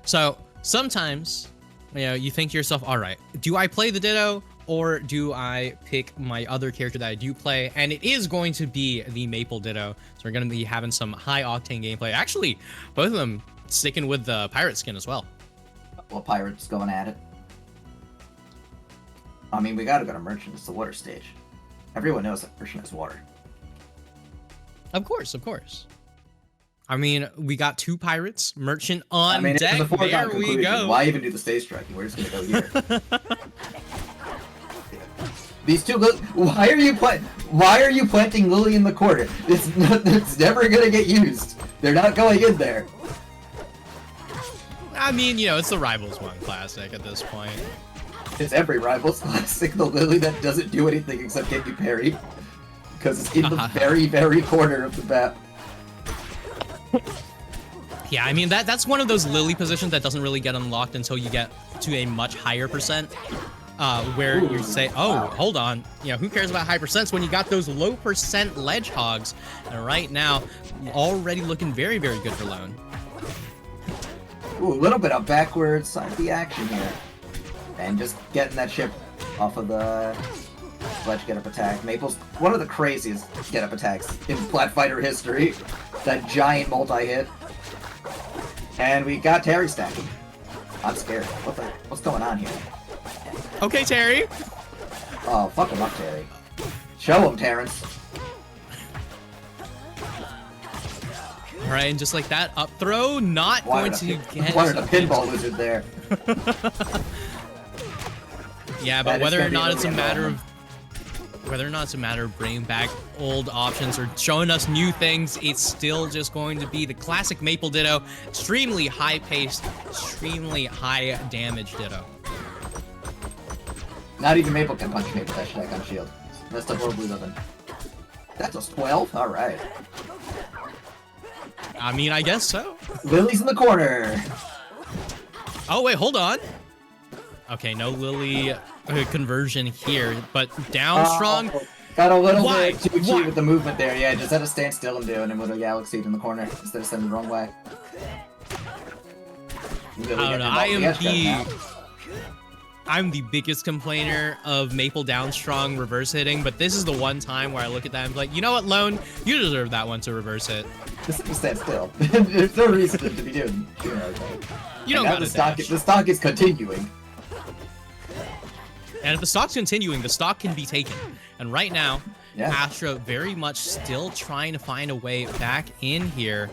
So sometimes, you think to yourself, all right, do I play the Ditto or do I pick my other character that I do play? And it is going to be the Maypul Ditto. So we're going to be having some high octane gameplay. Actually, both of them sticking with the pirate skin as well. Well, pirates going at it. I mean, we gotta go to merchant. It's the water stage. Everyone knows that merchant is water. Of course, of course. I mean, we got two pirates, merchant on deck. There we go. Why even do the stage striking? We're just gonna go here. These two. Why are you planting Lily in the corner? It's never gonna get used. They're not going in there. I mean, it's the Rivals 1 classic at this point. It's every Rivals classic, the Lily that doesn't do anything except get you parried. Because it's in the very, very corner of the map. Yeah, I mean, that's one of those Lily positions that doesn't really get unlocked until you get to a much higher percent. Where you say, oh, hold on, who cares about high percents when you got those low percent ledge hogs? And right now, already looking very, very good for Lone. Ooh, a little bit of backwards side of the action here. And just getting that ship off of the ledge get-up attack. Maypul's one of the craziest get-up attacks in Flat Fighter history. That giant multi-hit. And we got Terry stacking. I'm scared. What's going on here? Okay, Terry. Oh, fuck him up, Terry. Show him, Terrence. Alright, and just like that, up throw, not going to get... Wanted a pinball wizard there. Yeah, but whether or not it's a matter of bringing back old options or showing us new things, it's still just going to be the classic Maypul Ditto. Extremely high-paced, extremely high-damage Ditto. Not even Maypul can punch Maypul that shit on shield. Messed up horribly living. That was 12? Alright. I mean, I guess so. Lily's in the corner! Oh, wait, hold on. Okay, no Lily conversion here, but down strong. Got a little bit too cheap with the movement there. Yeah, just had to stand still and do it, and with a Galaxy in the corner instead of sending the wrong way. I don't know. I'm the biggest complainer of Maypul down strong reverse hitting, but this is the one time where I look at that and be like, you know what, Lone? You deserve that one to reverse hit. Just stand still. There's no reason to be doing anything. You don't got the stock is continuing. And if the stock's continuing, the stock can be taken. And right now, Astra very much still trying to find a way back in here.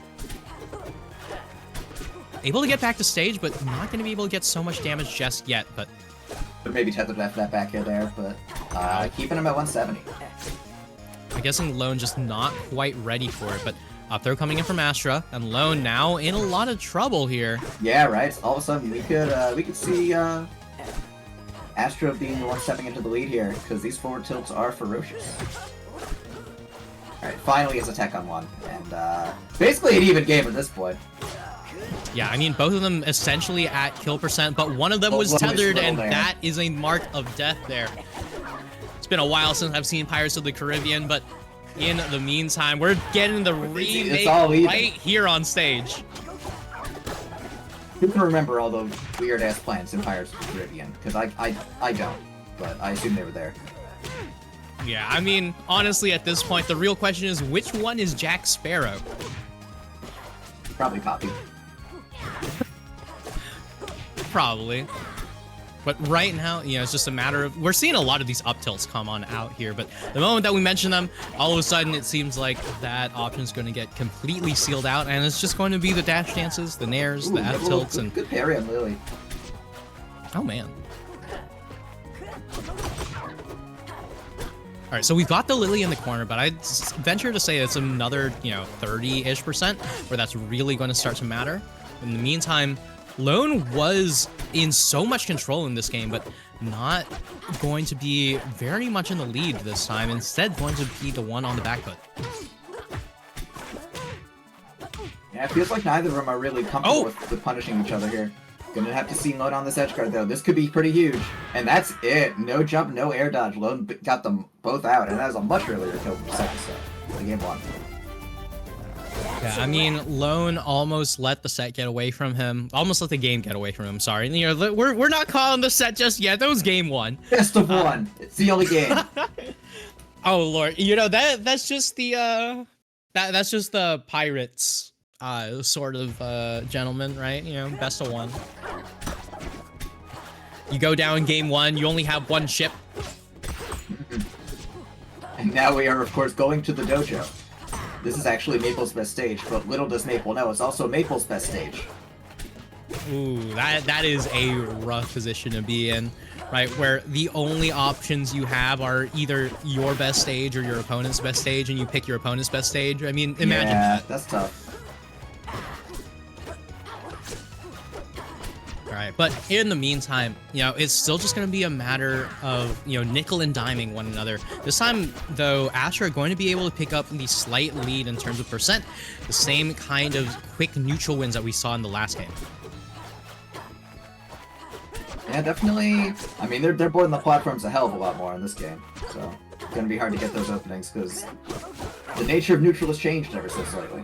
Able to get back to stage, but not going to be able to get so much damage just yet. But maybe tethered left that back here there, but keeping him at 170. I'm guessing Lone just not quite ready for it, but up throw coming in from Astra, and Lone now in a lot of trouble here. Yeah, right. All of a sudden we could see Astra being the one stepping into the lead here, because these forward tilts are ferocious. Alright, finally his attack on one, and basically an even game at this point. Yeah, I mean, both of them essentially at kill percent, but one of them was tethered, and that is a mark of death there. It's been a while since I've seen Pirates of the Caribbean, but in the meantime, we're getting the remake right here on stage. Who can remember all those weird-ass plants in Pirates of the Caribbean? Because I don't, but I assume they were there. Yeah, I mean, honestly, at this point, the real question is, which one is Jack Sparrow? Probably Poppy. Probably. But right now, it's just a matter of... We're seeing a lot of these up tilts come on out here, but the moment that we mention them, all of a sudden it seems like that option's going to get completely sealed out, and it's just going to be the dash dances, the nairs, the up tilts, and... Good parry on Lily. Oh, man. Alright, so we've got the Lily in the corner, but I'd venture to say it's another, 30-ish% where that's really going to start to matter. In the meantime, Lone was in so much control in this game, but not going to be very much in the lead this time. Instead, going to be the one on the back foot. Yeah, it feels like neither of them are really comfortable with punishing each other here. Gonna have to see Lone on this edge guard, though. This could be pretty huge. And that's it. No jump, no air dodge. Lone got them both out, and that was a much earlier kill from second set. The game one. Yeah, I mean, Lone almost let the set get away from him. Almost let the game get away from him. Sorry, you know, we're not calling the set just yet. That was game one. Best of one. It's the only game. Oh Lord, you know that's just the that's just the pirates sort of gentleman, right? You know, best of one. You go down game one, you only have one ship. And now we are, of course, going to the dojo. This is actually Maple's best stage, but little does Maple know, it's also Maple's best stage. Ooh, that is a rough position to be in, right? Where the only options you have are either your best stage or your opponent's best stage, and you pick your opponent's best stage. I mean, imagine that. That's tough. All right, but in the meantime, you know, it's still just going to be a matter of, you know, nickel and diming one another. This time, though, Astra are going to be able to pick up the slight lead in terms of percent, the same kind of quick neutral wins that we saw in the last game. Yeah, definitely. I mean, they're boarding the platforms a hell of a lot more in this game, so it's going to be hard to get those openings because the nature of neutral has changed ever so slightly.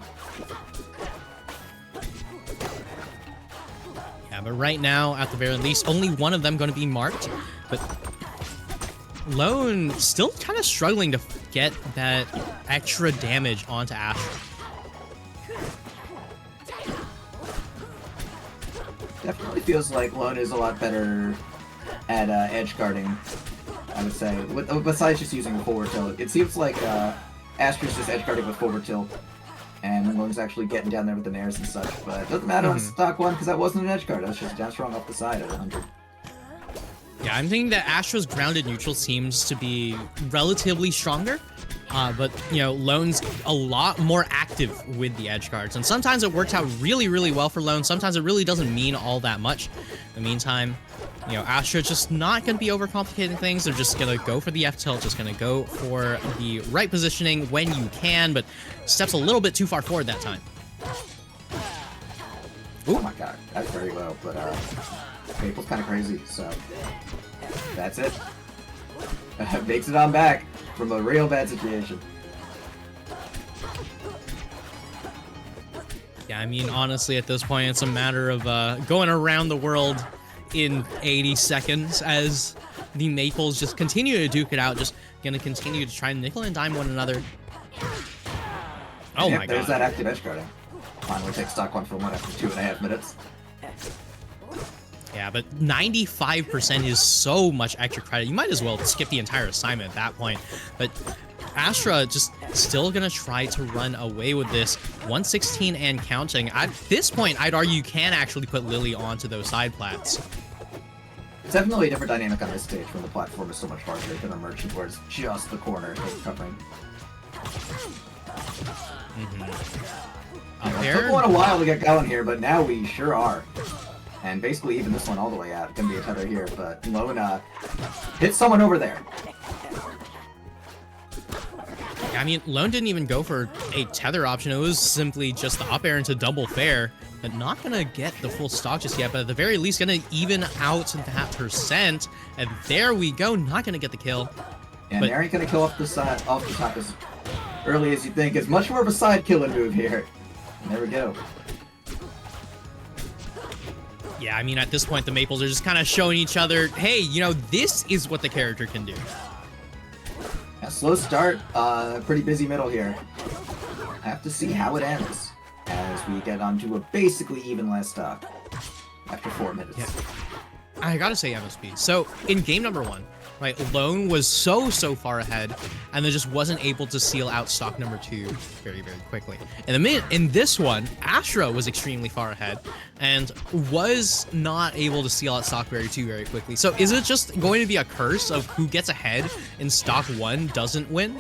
But right now, at the very least, only one of them going to be marked. But Lone still kind of struggling to get that extra damage onto Astra. Definitely feels like Lone is a lot better at edge guarding, I would say. Besides just using the forward tilt, it seems like Astra's just edge guarding with forward tilt. And Lone's actually getting down there with the nairs and such, but it doesn't matter on stock one because that wasn't an edge guard. That was just down strong off the side at 100. Yeah, I'm thinking that Astra's grounded neutral seems to be relatively stronger, but, you know, Lone's a lot more active with the edge guards, and sometimes it works out really, really well for Lone. Sometimes it really doesn't mean all that much. In the meantime, you know, Astra's just not going to be overcomplicating things. They're just going to go for the F-tilt, just going to go for the right positioning when you can, but steps a little bit too far forward that time. Ooh. Oh my god, that's very low, but Maple's kind of crazy, so that's it. Makes it on back from a real bad situation. Yeah, I mean, honestly, at this point, it's a matter of going around the world in 80 seconds as the Maples just continue to duke it out, just gonna continue to try and nickel and dime one another. Oh yep, my god. There's that active edge guarding. Finally take stock one for one after 2.5 minutes. Yeah, but 95% is so much extra credit. You might as well skip the entire assignment at that point. But Astra just still gonna try to run away with this. 116 and counting. At this point, I'd argue you can actually put Lily onto those side plats. It's definitely a different dynamic on this stage when the platform is so much larger than a merchant where it's just the corner that's covering. It took one a while to get going here, but now we sure are. And basically even this one all the way out. Gonna be a tether here, but Lone hit someone over there. I mean, Lone didn't even go for a tether option. It was simply just the up air into double fair, but not gonna get the full stock just yet, but at the very least gonna even out that percent. And there we go, not gonna get the kill. And they aren't gonna kill off the side, off the top as early as you think. It's much more of a side killing move here. And there we go. Yeah, I mean, at this point, the Maples are just kind of showing each other, hey, you know, this is what the character can do. A slow start, pretty busy middle here. Have to see how it ends as we get onto a basically even last stock after 4 minutes. Yeah. I gotta say, MSP. So in game number one, right, Lone was so far ahead, and then just wasn't able to seal out stock number two very quickly. In this one, Astra was extremely far ahead, and was not able to seal out stock very quickly. So is it just going to be a curse of who gets ahead in stock one doesn't win?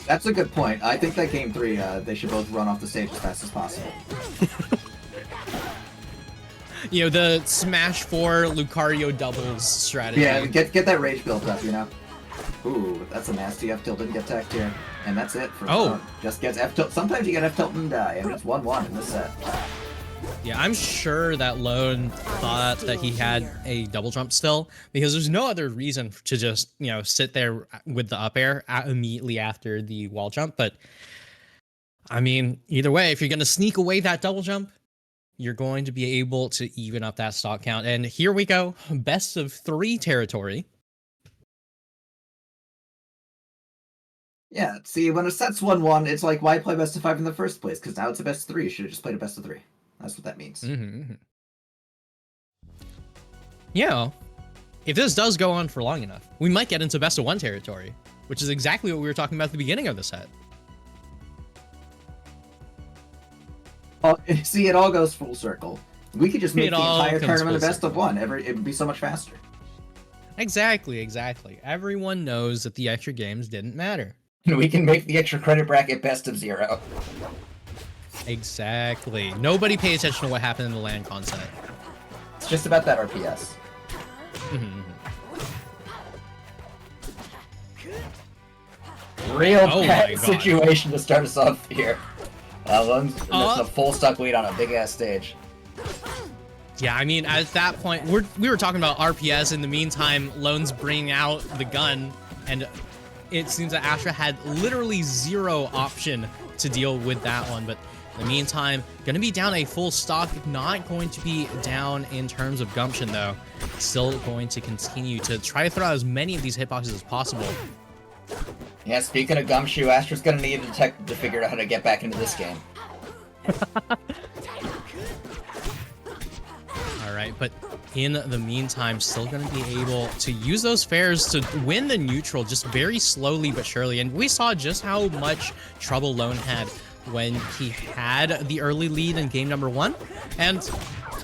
That's a good point. I think that game three, they should both run off the stage as fast as possible. You know, the Smash 4 Lucario doubles strategy. Yeah, get that rage built up, you know? Ooh, that's a nasty F-tilt. Didn't get teched here. And that's it for Lone. Just gets F-tilt. Sometimes you get F-tilt and die, and it's 1-1 in this set. Yeah, I'm sure that Lone thought that he had a double jump still, because there's no other reason to just, you know, sit there with the up air immediately after the wall jump, but I mean, either way, if you're going to sneak away that double jump, you're going to be able to even up that stock count. And here we go, best of 3 territory. Yeah, see, when a set's 1-1, it's like, why play best of 5 in the first place? Because now it's a best of 3. You should have just played a best of 3. That's what that means. Yeah, if this does go on for long enough, we might get into best of 1 territory, which is exactly what we were talking about at the beginning of the set. Oh, see, it all goes full circle. We could just make the entire tournament a best of 1. It would be so much faster. Exactly. Everyone knows that the extra games didn't matter. We can make the extra credit bracket best of 0. Exactly. Nobody pay attention to what happened in the LAN concept. It's just about that R2AS. Real bad situation to start us off here. Lone's a full stock lead on a big ass stage. Yeah, I mean, at that point, we were talking about RPS. In the meantime, Lone's bringing out the gun, and it seems that Astra had literally 0 option to deal with that one. But in the meantime, gonna be down a full stock, not going to be down in terms of gumption though. Still going to continue to try to throw out as many of these hitboxes as possible. Yeah, speaking of gumshoe, Astra's gonna need a detective to figure out how to get back into this game. Alright, but in the meantime, still going to be able to use those fares to win the neutral just very slowly but surely. And we saw just how much trouble Lone had when he had the early lead in game number 1. And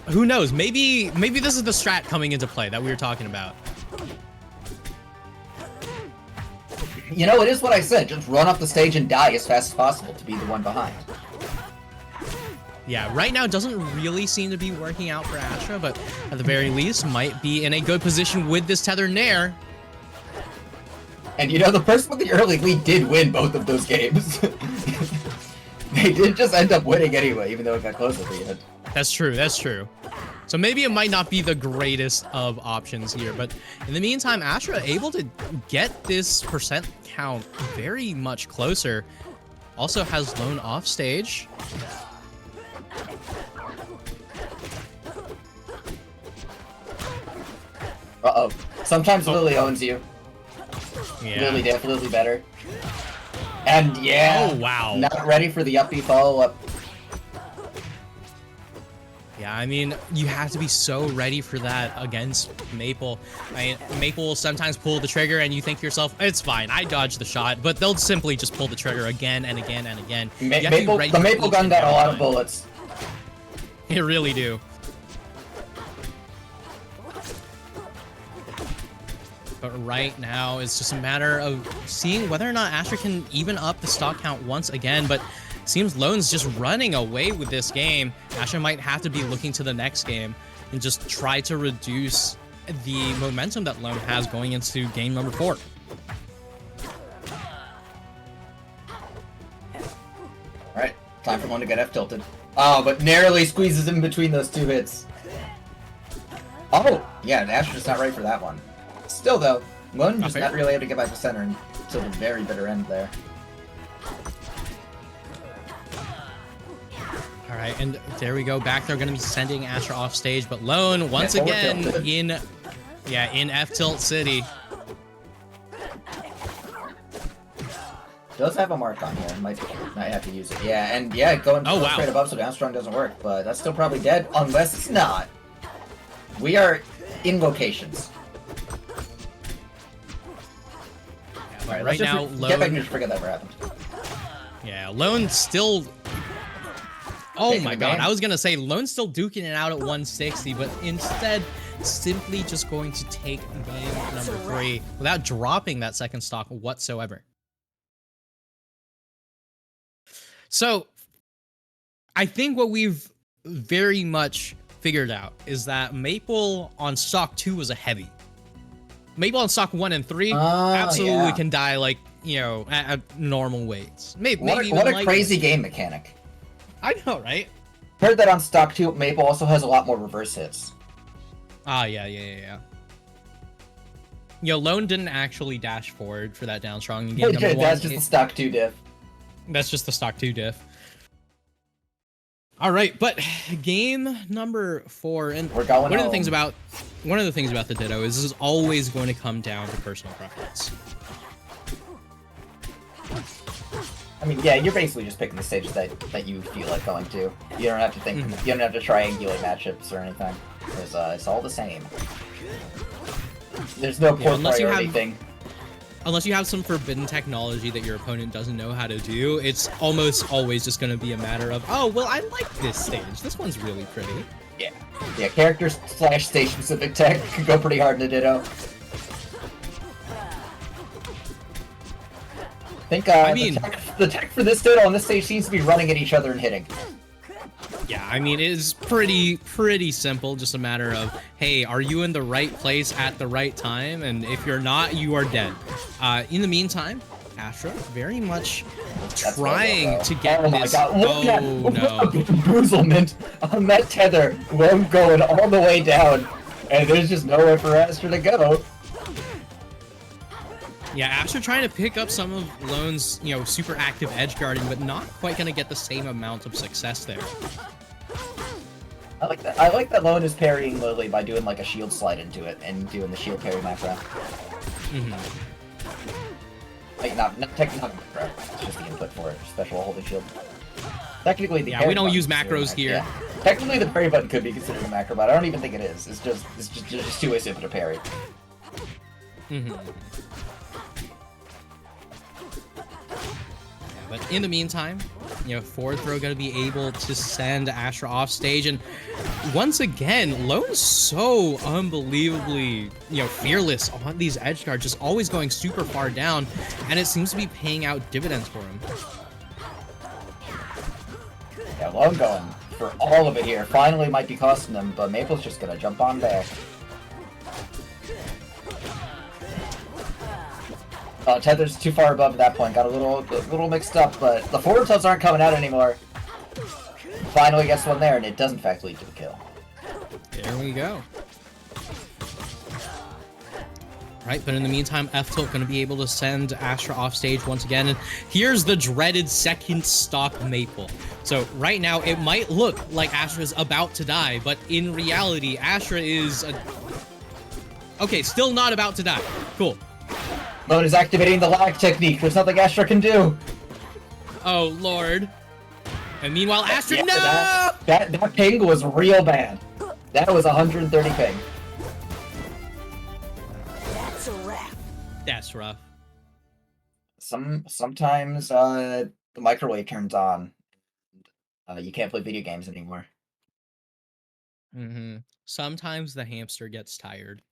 who knows, maybe this is the strat coming into play that we were talking about. You know, it is what I said. Just run off the stage and die as fast as possible to be the one behind. Yeah, right now it doesn't really seem to be working out for Astra, but at the very least might be in a good position with this tether nair. And you know, the person with the early lead did win both of those games. They did just end up winning anyway, even though it got close at the end. That's true. So maybe it might not be the greatest of options here, but in the meantime, Astra able to get this percent count very much closer. Also has Lone off stage. Uh-oh. Sometimes Lily owns you. Yeah. Lily definitely better. And yeah. Oh, wow. Not ready for the uppy follow-up. Yeah, I mean, you have to be so ready for that against Maypul. I mean, Maypul will sometimes pull the trigger and you think to yourself, it's fine, I dodged the shot, but they'll simply just pull the trigger again and again and again. The Maypul gun got a lot of bullets. It really do. But right now, it's just a matter of seeing whether or not Astra can even up the stock count once again, but seems Lone's just running away with this game. Astra might have to be looking to the next game and just try to reduce the momentum that Lone has going into game number 4. Alright, time for Lone to get F-tilted. Oh, but narrowly squeezes in between those 2 hits. Oh, yeah, Astra's not ready for that one. Still, though, Lone just not really able to get back to center until the very bitter end there. All right, and there we go. Back there, going to be sending Astra off stage, but Lone once again in F-tilt City. Does have a mark on here. Might have to use it. Yeah, and yeah, going straight above so down strong doesn't work, but that's still probably dead unless it's not. We are in locations. Yeah, right, right now, Lone. Get back and just forget that ever happened. Yeah, Lone still. Oh my god, I was gonna say Lone's still duking it out at 160, but instead simply just going to take game number 3 without dropping that second stock whatsoever. So I think what we've very much figured out is that Maypul on stock 2 was a heavy. Maypul on stock 1 and 3 absolutely can die, like, you know, at normal weights. What a crazy game mechanic. I know, right? Heard that on stock 2, Maypul also has a lot more reverse hits. Ah, yeah. You know, Lone didn't actually dash forward for that down strong in game number 1. That's just the stock 2 diff. That's just the stock 2 diff. All right, but game number 4, and We're going one of the things home. about the Ditto is this is always going to come down to personal preference. I mean, yeah, you're basically just picking the stages that you feel like going to. You don't have to think. You don't have to triangulate matchups or anything. Because it's all the same. There's no core priority thing. Unless you have some forbidden technology that your opponent doesn't know how to do, it's almost always just going to be a matter of, oh, well, I like this stage. This one's really pretty. Yeah. Yeah, characters / stage-specific tech can go pretty hard in a Ditto. I think the tech for this Ditto on this stage seems to be running at each other and hitting. Yeah, I mean, it is pretty simple. Just a matter of, hey, are you in the right place at the right time? And if you're not, you are dead. In the meantime, Astra very much trying to get this. Oh, no. Bamboozlement on that tether. Lone going all the way down. And there's just nowhere for Astra to go. Yeah, Astra trying to pick up some of Lone's, super active edge guarding, but not quite going to get the same amount of success there. I like that. I like that Lone is parrying Lily by doing like a shield slide into it and doing the shield parry macro. Like not macro. It's just the input for it. Special holding shield. Technically, the we don't use macros here. Yeah. Technically, the parry button could be considered a macro, but I don't even think it is. It's just 2 ways to input a parry. But in the meantime, forward throw going to be able to send Astra off stage, and once again, Lone's so unbelievably, fearless on these edge guards, just always going super far down, and it seems to be paying out dividends for him. Yeah, Lone going for all of it here. Finally might be costing them, but Maypul's just gonna jump on back. Tether's too far above at that point. Got a little mixed up, but the forward tilts aren't coming out anymore. Finally gets one there, and it does in fact lead to the kill. There we go. Right, but in the meantime, F-Tilt going to be able to send Astra off stage once again, and here's the dreaded second stock Maypul. So right now, it might look like Astra's about to die, but in reality, Astra is okay, still not about to die. Cool. Lone is activating the lag technique. There's nothing Astra can do. Oh, Lord. And meanwhile, Astra, no! That ping was real bad. That was 130 ping. That's a wrap. That's rough. Sometimes the microwave turns on. You can't play video games anymore. Sometimes the hamster gets tired.